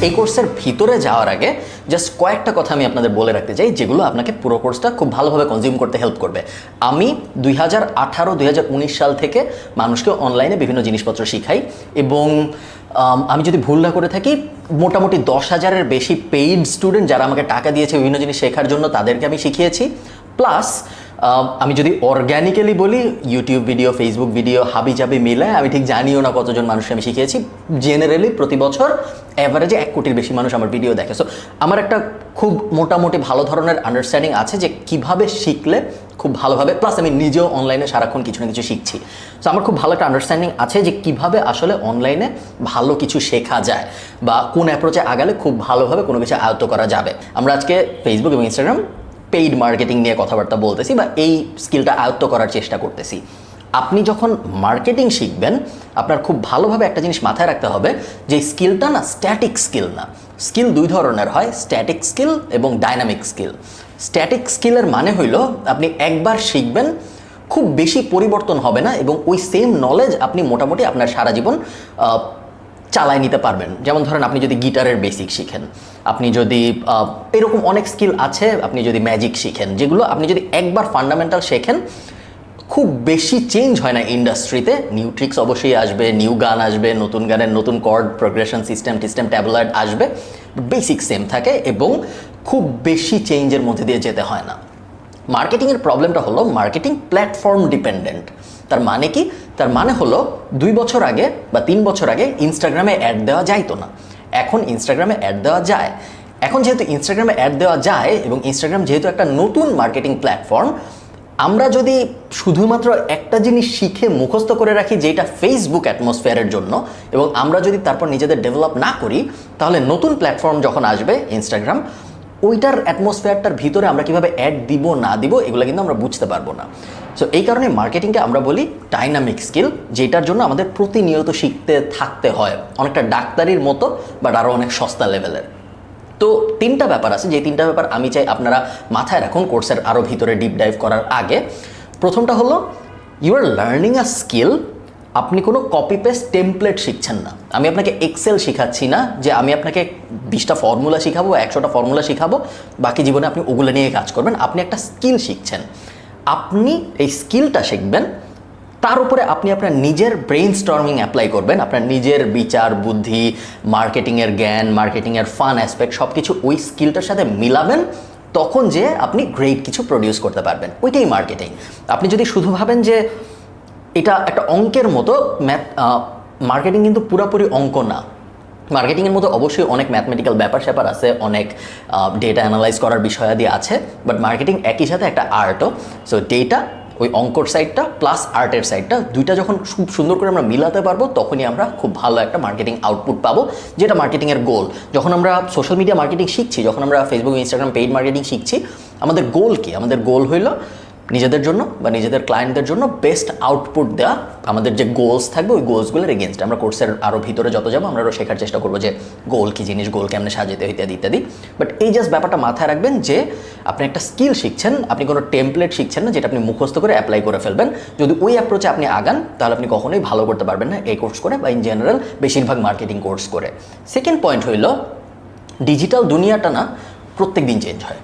এই কোর্সের ভিতরে যাওয়ার আগে জাস্ট কয়েকটা কথা আমি আপনাদের বলে রাখতে চাই, যেগুলো আপনাকে পুরো কোর্সটা খুব ভালোভাবে কনজিউম করতে হেল্প করবে। আমি 2018-2019 সাল থেকে মানুষকে অনলাইনে বিভিন্ন জিনিসপত্র শিখাই, এবং আমি যদি ভুল না করে থাকি মোটামুটি 10,000-এর বেশি পেইড স্টুডেন্ট যারা আমাকে টাকা দিয়েছে বিভিন্ন জিনিস শেখার জন্য, তাদেরকে আমি শিখিয়েছি। প্লাস আমি যদি অর্গ্যানিক্যালি বলি, ইউটিউব ভিডিও, ফেসবুক ভিডিও হাবি জাবি মিলে আমি ঠিক জানিও না কতজন মানুষকে আমি শিখিয়েছি। জেনারেলি প্রতি বছর অ্যাভারেজে 1 কোটির বেশি মানুষ আমার ভিডিও দেখে। সো আমার একটা খুব মোটামুটি ভালো ধরনের আন্ডারস্ট্যান্ডিং আছে যে কিভাবে শিখলে খুব ভালোভাবে, প্লাস আমি নিজেও অনলাইনে সারাক্ষণ কিছু না কিছু শিখছি। সো আমার খুব ভালো একটা আন্ডারস্ট্যান্ডিং আছে যে কিভাবে আসলে অনলাইনে ভালো কিছু শেখা যায় বা কোন অ্যাপ্রোচে আগালে খুব ভালোভাবে কোনো কিছু আয়ত্ত করা যাবে। আমরা আজকে ফেসবুক এবং ইনস্টাগ্রাম পেইড মার্কেটিং নিয়ে কথাবার্তা বলতেছি বা এই স্কিলটা আয়ত্ত করার চেষ্টা করতেছি। আপনি যখন মার্কেটিং শিখবেন, আপনার খুব ভালোভাবে একটা জিনিস মাথায় রাখতে হবে যে স্কিলটা না স্ট্যাটিক স্কিল না। স্কিল দুই ধরনের হয়, স্ট্যাটিক স্কিল এবং ডাইনামিক স্কিল। স্ট্যাটিক স্কিলের মানে হইল আপনি একবার শিখবেন, খুব বেশি পরিবর্তন হবে না, এবং ওই সেম নলেজ আপনি মোটামুটি আপনার সারা জীবন চালায় নিতে পারবেন। যেমন ধরেন আপনি যদি গিটারের বেসিক শিখেন, আপনি যদি এরকম অনেক স্কিল আছে, আপনি যদি ম্যাজিক শিখেন, যেগুলো আপনি যদি একবার ফান্ডামেন্টাল শেখেন, খুব বেশি চেঞ্জ হয় না ইন্ডাস্ট্রিতে। নিউ ট্রিক্স অবশ্যই আসবে, নিউ গান আসবে, নতুন গানের নতুন কর্ড প্রোগ্রেশন সিস্টেম ট্যাবলেট আসবে, বেসিক সেম থাকে এবং খুব বেশি চেঞ্জের মধ্যে দিয়ে যেতে হয় না। মার্কেটিংয়ের প্রবলেমটা হলো মার্কেটিং প্ল্যাটফর্ম ডিপেন্ডেন্ট। তার মানে কি? তার মানে হলো 2 বছর আগে বা 3 বছর আগে ইনস্টাগ্রামে অ্যাড দেওয়া যাইতো না, এখন ইনস্টাগ্রামে অ্যাড দেওয়া যায়। এখন যেহেতু ইনস্টাগ্রামে অ্যাড দেওয়া যায় এবং ইনস্টাগ্রাম যেহেতু একটা নতুন মার্কেটিং প্ল্যাটফর্ম, আমরা যদি শুধুমাত্র একটা জিনিস শিখে মুখস্থ করে রাখি যেটা ফেসবুক অ্যাটমসফিয়ারের জন্য, এবং আমরা যদি তারপর নিজেদের ডেভেলপ না করি, তাহলে নতুন প্ল্যাটফর্ম যখন আসবে ইনস্টাগ্রাম, ওইটার অ্যাটমসফিয়ারটার ভিতরে আমরা কীভাবে অ্যাড দিব না দিব এগুলো কিন্তু আমরা বুঝতে পারবো না। সো এই কারণে মার্কেটিংকে আমরা বলি ডাইনামিক স্কিল, যেটার জন্য আমাদের প্রতিনিয়ত শিখতে থাকতে হয়, অনেকটা ডাক্তারির মতো, বাট আরও অনেক সস্তা লেভেলের। তো 3টা ব্যাপার আছে, যে 3টা ব্যাপার আমি চাই আপনারা মাথায় রাখুন কোর্সের আরও ভিতরে ডিপ ডাইভ করার আগে। প্রথমটা হলো you are learning a skill. আপনি কোনো কপি পেস্ট টেমপ্লেট শিখছেন না। আমি আপনাকে এক্সেল শিখাচ্ছি না যে আমি আপনাকে 20টা ফর্মুলা শিখাবো, 100টা ফর্মুলা শিখাবো, বাকি জীবনে আপনি ওগুলো নিয়ে কাজ করবেন। আপনি একটা স্কিল শিখছেন, আপনি এই স্কিলটা শিখবেন, তার উপরে আপনি আপনার নিজের ব্রেইন স্টর্মিং অ্যাপ্লাই করবেন, আপনার নিজের বিচার বুদ্ধি, মার্কেটিংয়ের জ্ঞান, মার্কেটিংয়ের ফান অ্যাসপেক্ট সব কিছু ওই স্কিলটার সাথে মিলাবেন, তখন যে আপনি গ্রেট কিছু প্রডিউস করতে পারবেন। ওইটাই মার্কেটিং। আপনি যদি শুধু ভাবেন যে এটা একটা অঙ্কের মতো, মার্কেটিং কিন্তু পুরোপুরি অঙ্ক না। মার্কেটিংয়ের মধ্যে অবশ্যই অনেক ম্যাথমেটিক্যাল ব্যাপার স্যাপার আছে, অনেক ডেটা অ্যানালাইজ করার বিষয়াদি আছে, বাট মার্কেটিং একই সাথে একটা আর্টও। সো ডেটা, ওই অঙ্কর সাইডটা প্লাস আর্টের সাইডটা, দুইটা যখন খুব সুন্দর করে আমরা মিলাতে পারবো, তখনই আমরা খুব ভালো একটা মার্কেটিং আউটপুট পাবো, যেটা মার্কেটিংয়ের গোল। যখন আমরা সোশ্যাল মিডিয়া মার্কেটিং শিখছি, যখন আমরা ফেসবুক, ইনস্টাগ্রাম পেইড মার্কেটিং শিখছি, আমাদের গোল কি? আমাদের গোল হইল নিজেদের জন্য বা নিজেদের ক্লায়েন্টদের জন্য বেস্ট আউটপুট দেওয়া। আমাদের যে গোলস থাকবে ওই গোলসগুলোর এগেনস্ট আমরা কোর্সের আরও ভিতরে যত যাবো আমরা আরও শেখার চেষ্টা করবো যে গোল কী জিনিস, গোল কেমনে সাজাতে হয়, ইত্যাদি ইত্যাদি। বাট এই জাস্ট ব্যাপারটা মাথায় রাখবেন যে আপনি একটা স্কিল শিখছেন, আপনি কোনো টেমপ্লেট শিখছেন না যেটা আপনি মুখস্থ করে অ্যাপ্লাই করে ফেলবেন। যদি ওই অ্যাপ্রোচে আপনি আগান, তাহলে আপনি কখনোই ভালো করতে পারবেন না এই কোর্স করে বা ইন জেনারেল বেশিরভাগ মার্কেটিং কোর্স করে। সেকেন্ড পয়েন্ট হইল ডিজিটাল দুনিয়াটা না প্রত্যেক দিন চেঞ্জ হয়,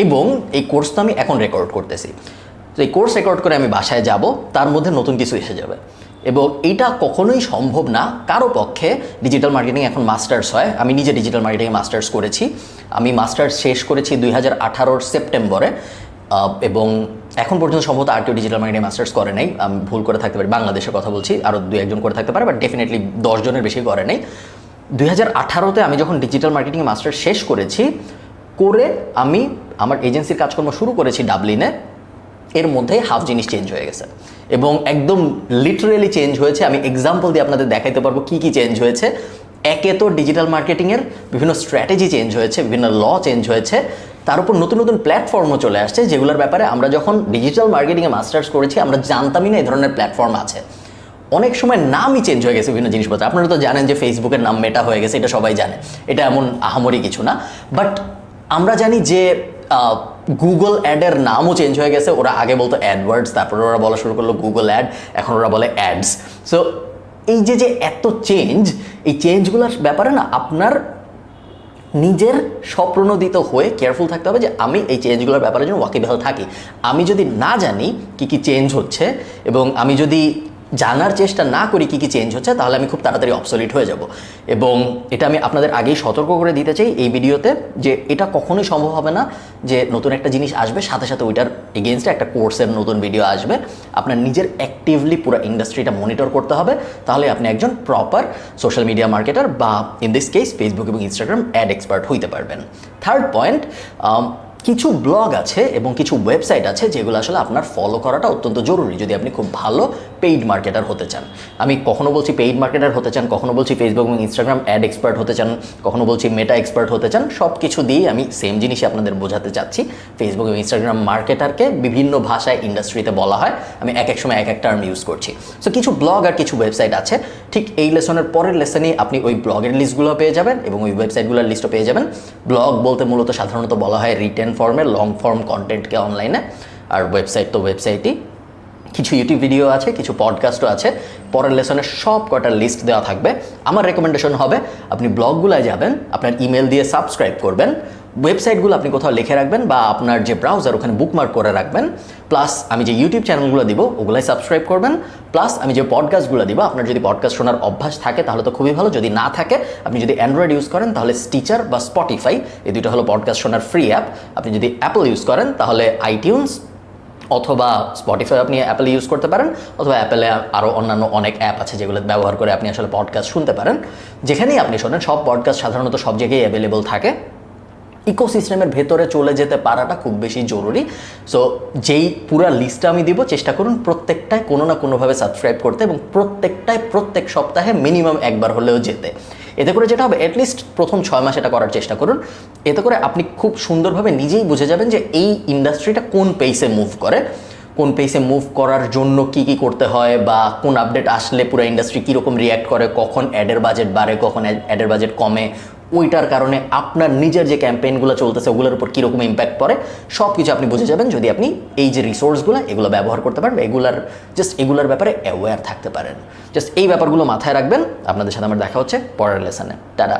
এবং এই কোর্স তো আমি এখন রেকর্ড করতেছি। তো এই কোর্স রেকর্ড করে আমি বাসায় যাব, তার মধ্যে নতুন কিছু এসে যাবে, এবং এইটা কখনোই সম্ভব না কারো পক্ষে। ডিজিটাল মার্কেটিং এখন মাস্টার্স হয়, আমি নিজে ডিজিটাল মার্কেটিংয়ে মাস্টার্স করেছি। আমি মাস্টার্স শেষ করেছি 2018 সেপ্টেম্বরে, এবং এখন পর্যন্ত সম্ভবত আর কেউ ডিজিটাল মার্কেটিং মাস্টার্স করে নাই। আমি ভুল করে থাকতে পারি, বাংলাদেশের কথা বলছি, আরও 2-1 জন করে থাকতে পারে, বাট ডেফিনেটলি 10 জনের বেশি করে নাই। 2018-তে আমি যখন ডিজিটাল মার্কেটিং মাস্টার্স শেষ করেছি, করে আমি আমার এজেন্সির কাজকর্ম শুরু করেছি ডাবলিনে, এর মধ্যে হাফ জিনিস চেঞ্জ হয়ে গেছে, এবং একদম লিটারেলি চেঞ্জ হয়েছে। আমি এক্সাম্পল দিয়ে আপনাদের দেখাইতে পারবো কী কী চেঞ্জ হয়েছে। একে তো ডিজিটাল মার্কেটিংয়ের বিভিন্ন স্ট্র্যাটেজি চেঞ্জ হয়েছে, বিভিন্ন ল চেঞ্জ হয়েছে, তার উপর নতুন নতুন প্ল্যাটফর্মও চলে আসছে, যেগুলোর ব্যাপারে আমরা যখন ডিজিটাল মার্কেটিংয়ে মাস্টার্স করেছি আমরা জানতামই না এই ধরনের প্ল্যাটফর্ম আছে। অনেক সময় নামই চেঞ্জ হয়ে গেছে বিভিন্ন জিনিসপত্র। আপনারা তো জানেন যে ফেসবুকের নাম মেটা হয়ে গেছে, এটা সবাই জানে, এটা এমন আহামরি কিছু না। বাট আমরা জানি যে গুগল অ্যাডের নামও চেঞ্জ হয়ে গেছে। ওরা আগে বলতো অ্যাডওয়ার্ডস, তারপরে ওরা বলা শুরু করলো গুগল অ্যাড, এখন ওরা বলে অ্যাডস। সো এই যে এত চেঞ্জ, এই চেঞ্জগুলোর ব্যাপারে না আপনার নিজের স্বপ্রণোদিত হয়ে কেয়ারফুল থাকতে হবে যে আমি এই চেঞ্জগুলোর ব্যাপারে যেন ওয়াকিবহাল থাকি। আমি যদি না জানি কী কী চেঞ্জ হচ্ছে এবং আমি যদি জানার চেষ্টা না করি কী কী চেঞ্জ হচ্ছে, তাহলে আমি খুব তাড়াতাড়ি অবসলিট হয়ে যাব। এবং এটা আমি আপনাদের আগেই সতর্ক করে দিতে চাই এই ভিডিওতে যে এটা কখনোই সম্ভব হবে না যে নতুন একটা জিনিস আসবে সাথে সাথে ওইটার এগেনস্টে একটা কোর্সের নতুন ভিডিও আসবে। আপনার নিজের অ্যাক্টিভলি পুরো ইন্ডাস্ট্রিটা মনিটর করতে হবে, তাহলে আপনি একজন প্রপার সোশ্যাল মিডিয়া মার্কেটার বা ইন দিস কেস ফেসবুক এবং ইনস্টাগ্রাম অ্যাড এক্সপার্ট হইতে পারবেন। থার্ড পয়েন্ট, কিছু ব্লগ আছে এবং কিছু ওয়েবসাইট আছে যেগুলো আসলে আপনার ফলো করাটা অত্যন্ত জরুরি যদি আপনি খুব ভালো পেইড মার্কেটার হতে চান। আমি কখনো বলছি পেইড মার্কেটার হতে চান, কখনো বলছি ফেসবুক এবং ইনস্টাগ্রাম অ্যাড এক্সপার্ট হতে চান, কখনো বলছি মেটা এক্সপার্ট হতে চান। সব কিছু দিয়েই আমি সেম জিনিসই আপনাদের বোঝাতে চাচ্ছি। ফেসবুক এবং ইনস্টাগ্রাম মার্কেটারকে বিভিন্ন ভাষায় ইন্ডাস্ট্রিতে বলা হয়, আমি এক এক সময় এক এক টার্ম ইউজ করছি। সো কিছু ব্লগ আর কিছু ওয়েবসাইট আছে, ঠিক এই লেসনের পরের লেসনেই আপনি ওই ব্লগের লিস্টগুলো পেয়ে যাবেন এবং ওই ওয়েবসাইটগুলোর লিস্টও পেয়ে যাবেন। ব্লগ বলতে মূলত সাধারণত বলা হয় রিটেন ফর্মের লং ফর্ম কন্টেন্টকে অনলাইনে, আর ওয়েবসাইট তো ওয়েবসাইটই। কিছু ইউটিউব ভিডিও আছে, কিছু পডকাস্টও আছে। পরের লেসনের সব কটার লিস্ট দেওয়া থাকবে। আমার রেকমেন্ডেশন হবে আপনি ব্লগগুলোয় যাবেন, আপনার ইমেল দিয়ে সাবস্ক্রাইব করবেন, ওয়েবসাইটগুলো আপনি কোথাও লিখে রাখবেন বা আপনার যে ব্রাউজার ওখানে বুকমার্ক করে রাখবেন, প্লাস আমি যে ইউটিউব চ্যানেলগুলো দিব ওগুলাই সাবস্ক্রাইব করবেন, প্লাস আমি যে পডকাস্টগুলো দিব, আপনার যদি পডকাস্ট শোনার অভ্যাস থাকে তাহলে তো খুবই ভালো, যদি না থাকে আপনি যদি অ্যান্ড্রয়েড ইউজ করেন তাহলে স্টিচার বা স্পটিফাই, এই দুটো হলো পডকাস্ট শোনার ফ্রি অ্যাপ। আপনি যদি অ্যাপল ইউজ করেন তাহলে আইটিউনস অথবা স্পটিফাই আপনি অ্যাপেলে ইউজ করতে পারেন, অথবা অ্যাপেলে আরও অন্যান্য অনেক অ্যাপ আছে যেগুলো ব্যবহার করে আপনি আসলে পডকাস্ট শুনতে পারেন। যেখানেই আপনি শোনেন সব পডকাস্ট সাধারণত সব জায়গায় অ্যাভেলেবল থাকে। ইকোসিস্টেমের ভেতরে চলে যেতে পারাটা খুব বেশি জরুরি। সো যেই পুরো লিস্টটা আমি দিব চেষ্টা করুন প্রত্যেকটায় কোনো না কোনোভাবে সাবস্ক্রাইব করতে এবং প্রত্যেকটায় প্রত্যেক সপ্তাহে মিনিমাম একবার হলেও যেতে। এতে করে যেটা হবে, অ্যাটলিস্ট প্রথম 6 মাস এটা করার চেষ্টা করুন। এতে করে আপনি খুব সুন্দরভাবে নিজেই বুঝে যাবেন যে এই ইন্ডাস্ট্রিটা কোন পেসে মুভ করে, কোন পেসে মুভ করার জন্য কি কি করতে হয়, বা কোন আপডেট আসলে পুরো ইন্ডাস্ট্রি কীরকম রিয়্যাক্ট করে, কখন অ্যাডের বাজেট বাড়ে, কখন অ্যাডের বাজেট কমে, ওইটার কারণে আপনার নিজের যে ক্যাম্পেইনগুলো চলতেছে ওগুলোর উপর কীরকম ইম্প্যাক্ট পড়ে, সব কিছু আপনি বুঝে যাবেন যদি আপনি এই যে রিসোর্সগুলো এগুলো ব্যবহার করতে পারেন, এগুলার ব্যাপারে অ্যাওয়্যার থাকতে পারেন। জাস্ট এই ব্যাপারগুলো মাথায় রাখবেন। আপনাদের সাথে আমার দেখা হচ্ছে পরের লেসনে। টাটা।